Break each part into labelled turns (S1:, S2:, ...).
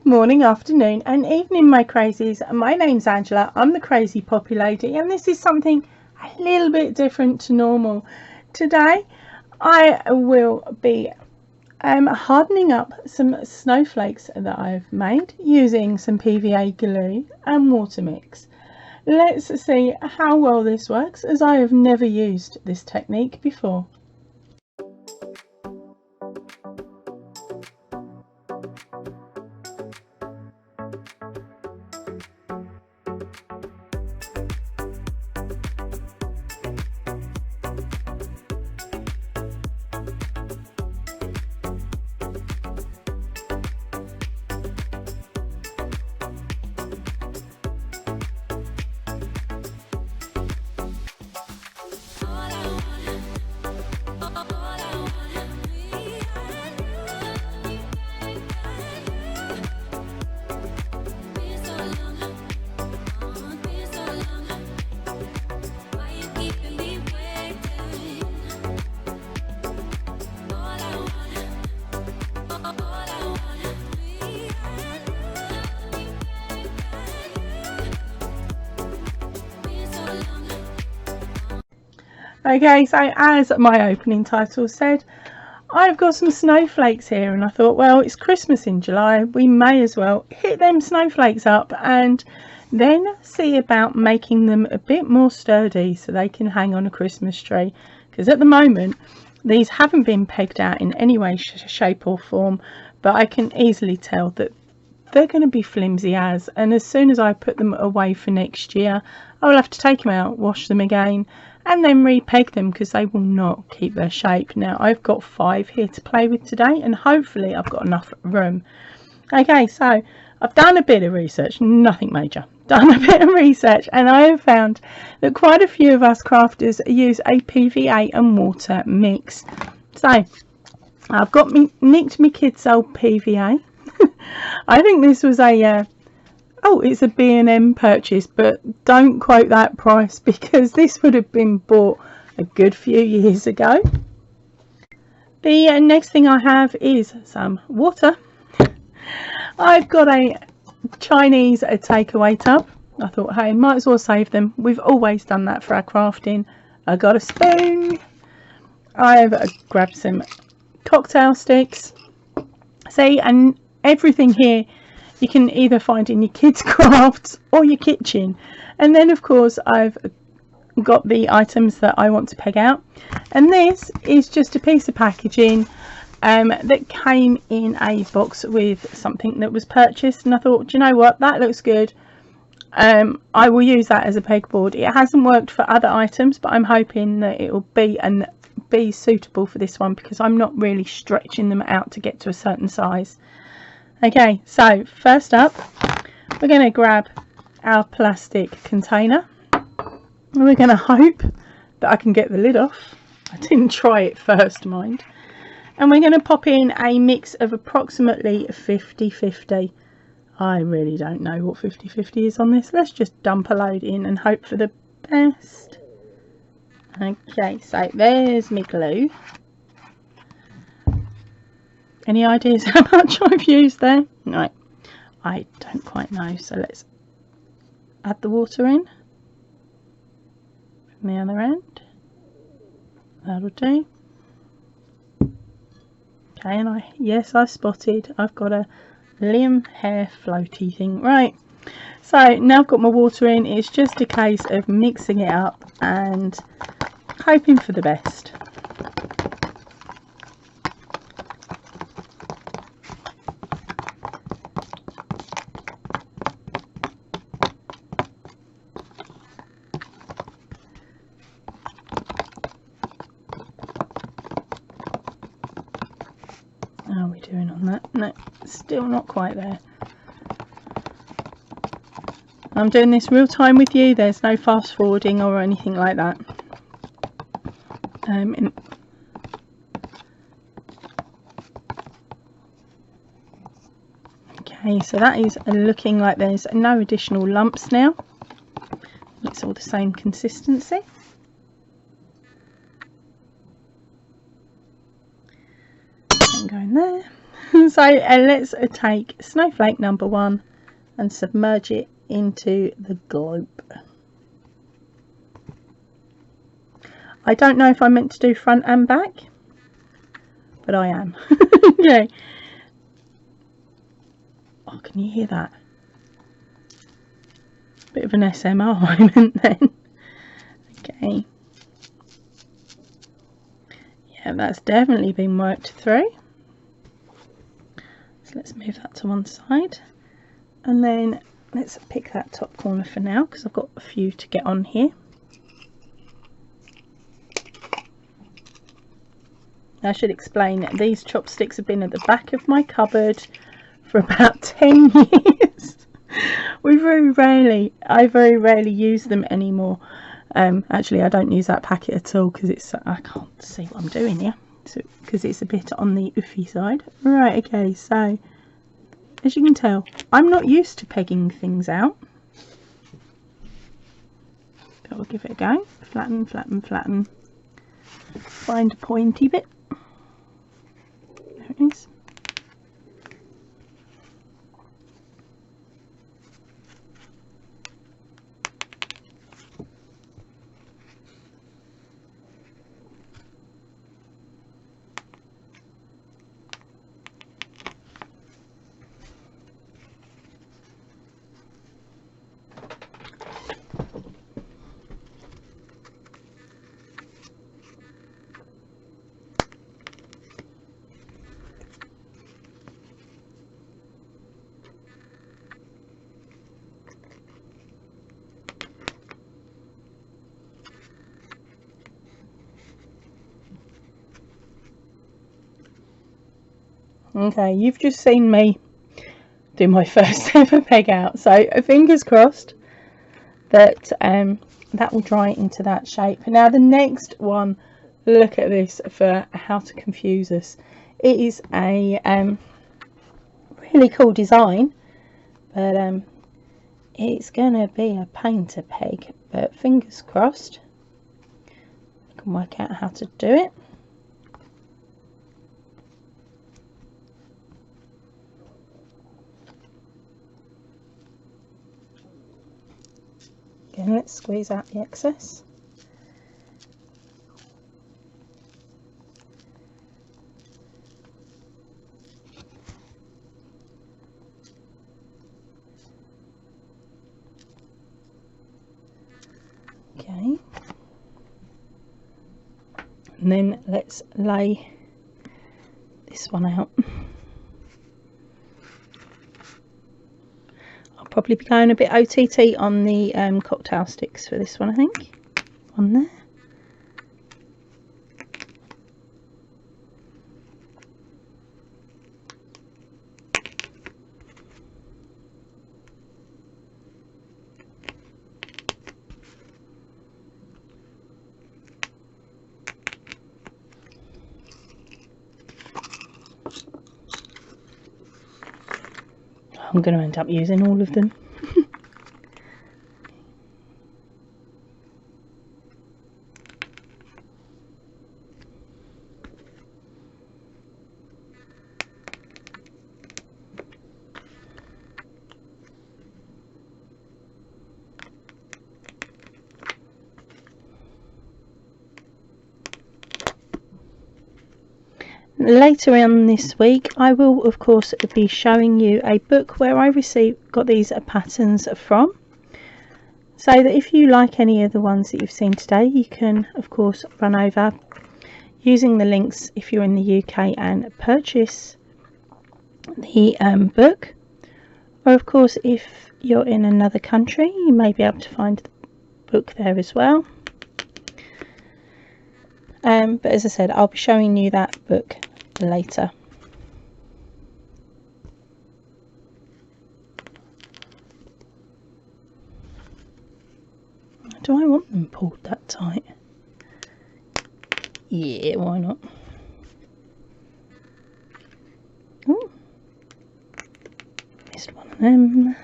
S1: Morning, afternoon and evening, my crazies. My name's Angela. I'm the Crazy Poppy Lady, and this is something a little bit different to normal. Today I will be hardening up some snowflakes that I've made using some PVA glue and water mix. Let's see how well this works, as I have never used this technique before. Okay, so as my opening title said, I've got some snowflakes here, and I thought, well, it's Christmas in July, we may as well hit them snowflakes up and then see about making them a bit more sturdy so they can hang on a Christmas tree, because at the moment these haven't been pegged out in any way, shape or form, but I can easily tell that they're going to be flimsy as, and as soon as I put them away for next year, I will have to take them out, wash them again, and then re-peg them, because they will not keep their shape. Now I've got 5 here to play with today, and hopefully I've got enough room. Okay, so I've done a bit of research, nothing major, done a bit of research, and I have found that quite a few of us crafters use a PVA and water mix. So I've got nicked my kids' old PVA. I think this was a it's a B&M purchase, but don't quote that price, because this would have been bought a good few years ago. The next thing I have is some water. I've got a Chinese takeaway tub. I thought, hey, might as well save them. We've always done that for our crafting. I got a spoon. I've grabbed some cocktail sticks. See, and everything here you can either find in your kids' crafts or your kitchen. And then of course I've got the items that I want to peg out, and this is just a piece of packaging that came in a box with something that was purchased, and I thought, do you know what, that looks good. I will use that as a pegboard. It hasn't worked for other items, but I'm hoping that it will be suitable for this one, because I'm not really stretching them out to get to a certain size. Okay, so first up we're going to grab our plastic container, and we're going to hope that I can get the lid off. I didn't try it first, mind. And we're going to pop in a mix of approximately 50-50. I really don't know what 50-50 is on this. Let's just dump a load in and hope for the best. Okay, so there's my glue. Any ideas how much I've used there? No, I don't quite know. So let's add the water in from the other end. That'll do. Okay, and I spotted, I've got a Liam hair floaty thing. Right, so now I've got my water in. It's just a case of mixing it up and hoping for the best. How are we doing on that? No, still not quite there. I'm doing this real time with you. There's no fast forwarding or anything like that. Okay, so that is looking like there's no additional lumps now. It's all the same consistency. And going there. So let's take snowflake number 1 and submerge it into the globe. I don't know if I meant to do front and back, but I am. Okay. Oh, can you hear that? Bit of an SMR moment then. Okay. Yeah, that's definitely been worked through. So let's move that to one side. And then let's pick that top corner for now, because I've got a few to get on here. I should explain that these chopsticks have been at the back of my cupboard for about 10 years. I very rarely use them anymore. Actually, I don't use that packet at all because it's, I can't see what I'm doing here, because it's a bit on the iffy side. Right, okay, so as you can tell, I'm not used to pegging things out. But we'll give it a go. Flatten, flatten, flatten. Find a pointy bit. There it is. Okay, you've just seen me do my first ever peg out, so fingers crossed that that will dry into that shape. Now the next one, look at this for how to confuse us. It is a really cool design, but it's gonna be a pain to peg, but fingers crossed I can work out how to do it. Again, let's squeeze out the excess. Okay. And then let's lay this one out. Probably be going a bit OTT on the cocktail sticks for this one, I think. On there. I'm going to end up using all of them. Later on this week I will of course be showing you a book where I got these patterns from, so that if you like any of the ones that you've seen today, you can of course run over using the links if you're in the UK and purchase the book, or of course if you're in another country you may be able to find the book there as well. But as I said, I'll be showing you that book later. Do I want them pulled that tight? Yeah, why not? Oh, missed one of them.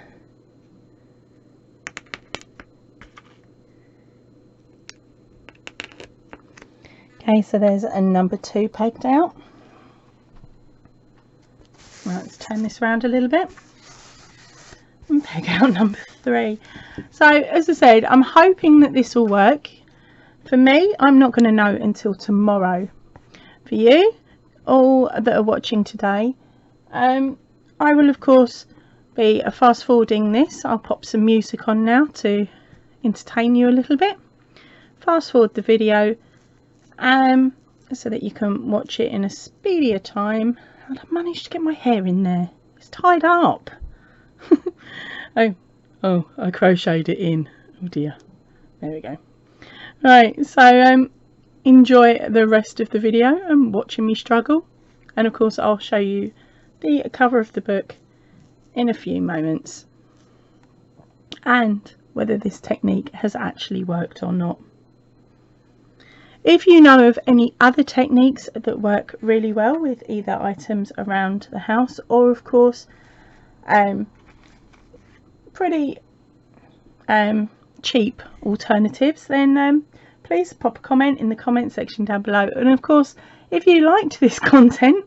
S1: Okay, so there's a number 2 pegged out. turn this around a little bit and peg out number 3. So as I said, I'm hoping that this will work. For me, I'm not going to know until tomorrow. For you all that are watching today, I will of course be fast forwarding this. I'll pop some music on now to entertain you a little bit. Fast forward the video so that you can watch it in a speedier time. And I've managed to get my hair in there. It's tied up. oh, I crocheted it in. Oh dear. There we go. Right, so enjoy the rest of the video and watching me struggle. And of course I'll show you the cover of the book in a few moments and whether this technique has actually worked or not. If you know of any other techniques that work really well with either items around the house or of course pretty cheap alternatives, then please pop a comment in the comment section down below. And of course, if you liked this content,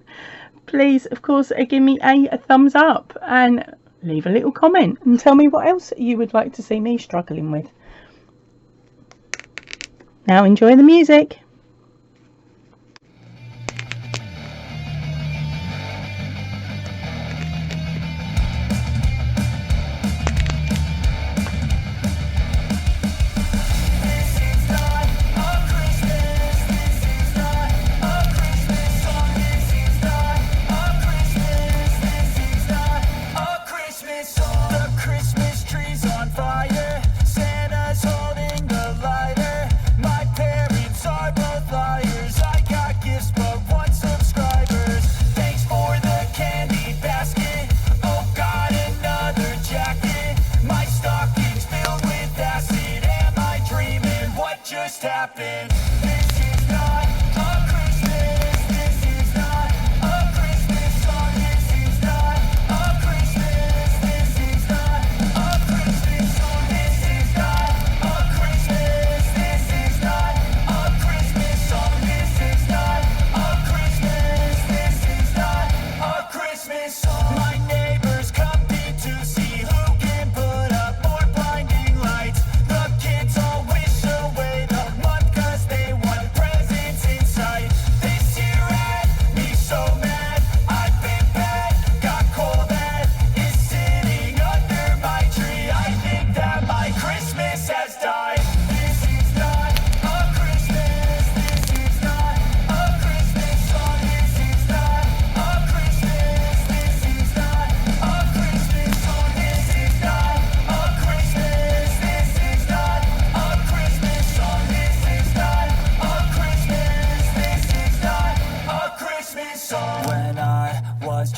S1: please of course give me a thumbs up and leave a little comment and tell me what else you would like to see me struggling with. Now enjoy the music.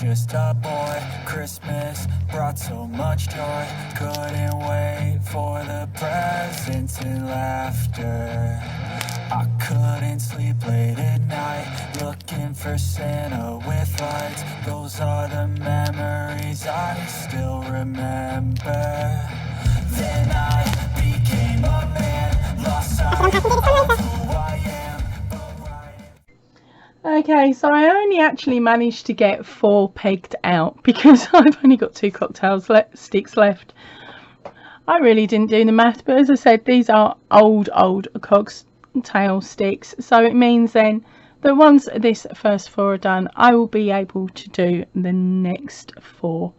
S2: Just a boy, Christmas brought so much joy. Couldn't wait for the presents and laughter. I couldn't sleep late at night, looking for Santa with lights. Those are the memories I still remember. Then I became a man, lost sight of who I am.
S1: Okay, so I only actually managed to get 4 pegged out because I've only got 2 cocktail sticks left. I really didn't do the math, but as I said, these are old cocktail sticks, so it means then that once this first 4 are done, I will be able to do the next 4.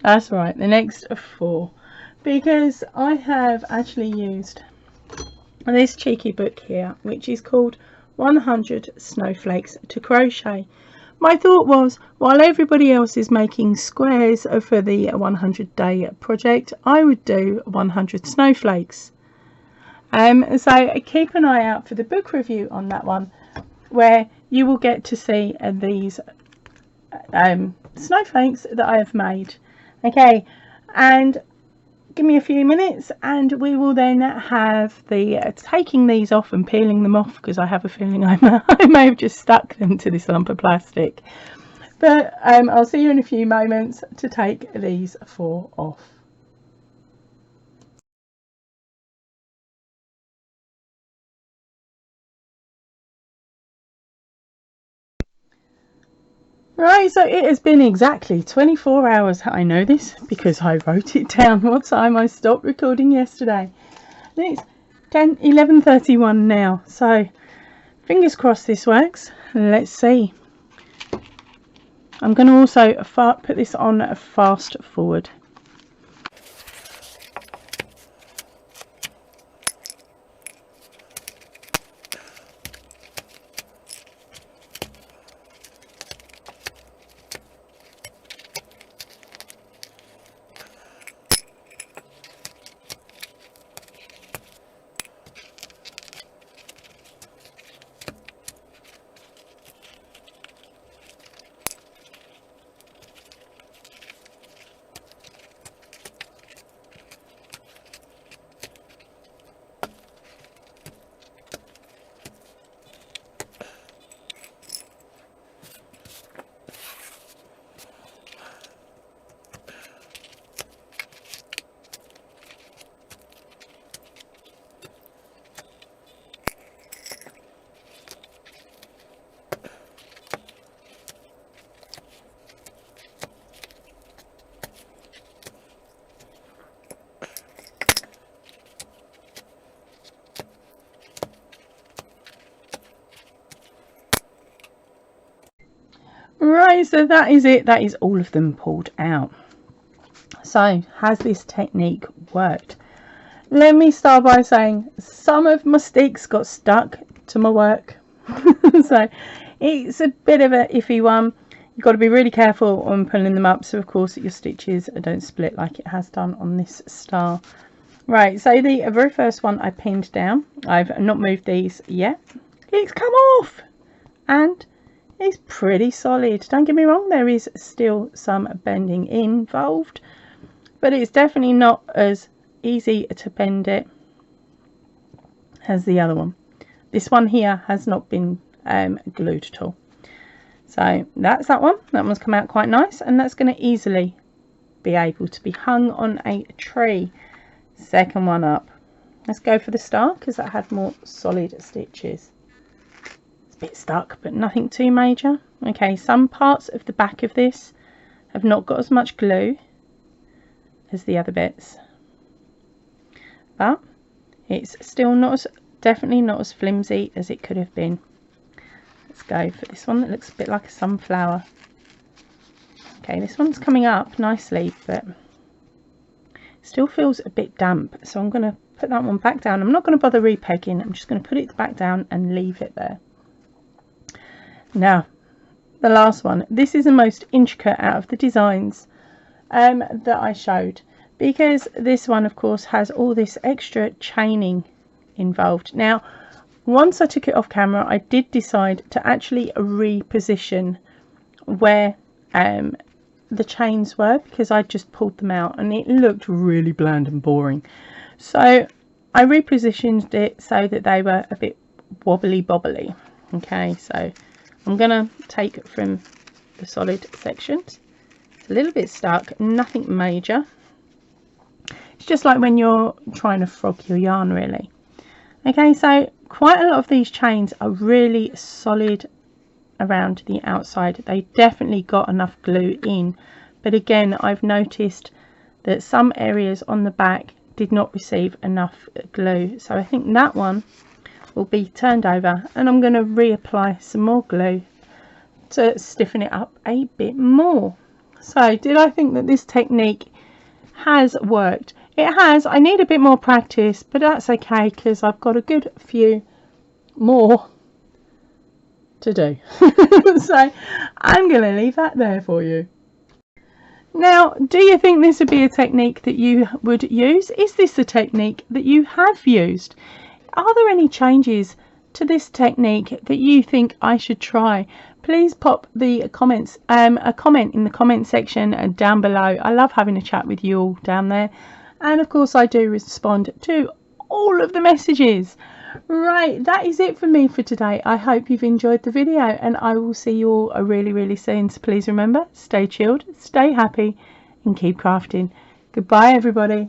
S1: That's right, the next 4, because I have actually used this cheeky book here, which is called 100 Snowflakes to Crochet. My thought was, while everybody else is making squares for the 100-day project, I would do 100 snowflakes. So keep an eye out for the book review on that one, where you will get to see these snowflakes that I have made. Okay, and give me a few minutes and we will then have the taking these off and peeling them off, because I have a feeling I may have just stuck them to this lump of plastic. But I'll see you in a few moments to take these 4 off. Right, so it has been exactly 24 hours. I know this because I wrote it down what time I stopped recording yesterday. It's 11:31 now, so fingers crossed this works. Let's see. I'm going to also put this on a fast forward. Right, so that is it. That is all of them pulled out. So, has this technique worked? Let me start by saying some of my sticks got stuck to my work. So, it's a bit of an iffy one. You've got to be really careful when pulling them up, so of course that your stitches don't split like it has done on this star. Right, so the very first one I pinned down. I've not moved these yet. It's come off! And it's pretty solid. Don't get me wrong, there is still some bending involved, but it's definitely not as easy to bend it as the other one. This one here has not been glued at all. So that's that one. That one's come out quite nice, and that's going to easily be able to be hung on a tree. Second one up. Let's go for the star because that had more solid stitches. Bit stuck, but nothing too major. Okay, some parts of the back of this have not got as much glue as the other bits, but it's still not definitely not as flimsy as it could have been. Let's go for this one that looks a bit like a sunflower. Okay, this one's coming up nicely, but still feels a bit damp, so I'm going to put that one back down. I'm not going to bother repegging. I'm just going to put it back down and leave it there. Now, the last one. This is the most intricate out of the designs that I showed, because this one, of course, has all this extra chaining involved. Now, once I took it off camera, I did decide to actually reposition where the chains were, because I just pulled them out and it looked really bland and boring. So I repositioned it so that they were a bit wobbly bobbly. Okay, so I'm gonna take from the solid sections. It's a little bit stuck, nothing major. It's just like when you're trying to frog your yarn, really. Okay, so quite a lot of these chains are really solid around the outside. They definitely got enough glue in, but again, I've noticed that some areas on the back did not receive enough glue, so I think that one will be turned over, and I'm going to reapply some more glue to stiffen it up a bit more. So did I think that this technique has worked? It has. I need a bit more practice, but that's okay because I've got a good few more to do. So I'm going to leave that there for you. Now, do you think this would be a technique that you would use? Is this a technique that you have used? Are there any changes to this technique that you think I should try? Please pop the comments, a comment in the comment section down below. I love having a chat with you all down there. And of course I do respond to all of the messages. Right, that is it for me for today. I hope you've enjoyed the video, and I will see you all really soon. So please remember, stay chilled, stay happy, and keep crafting. Goodbye everybody.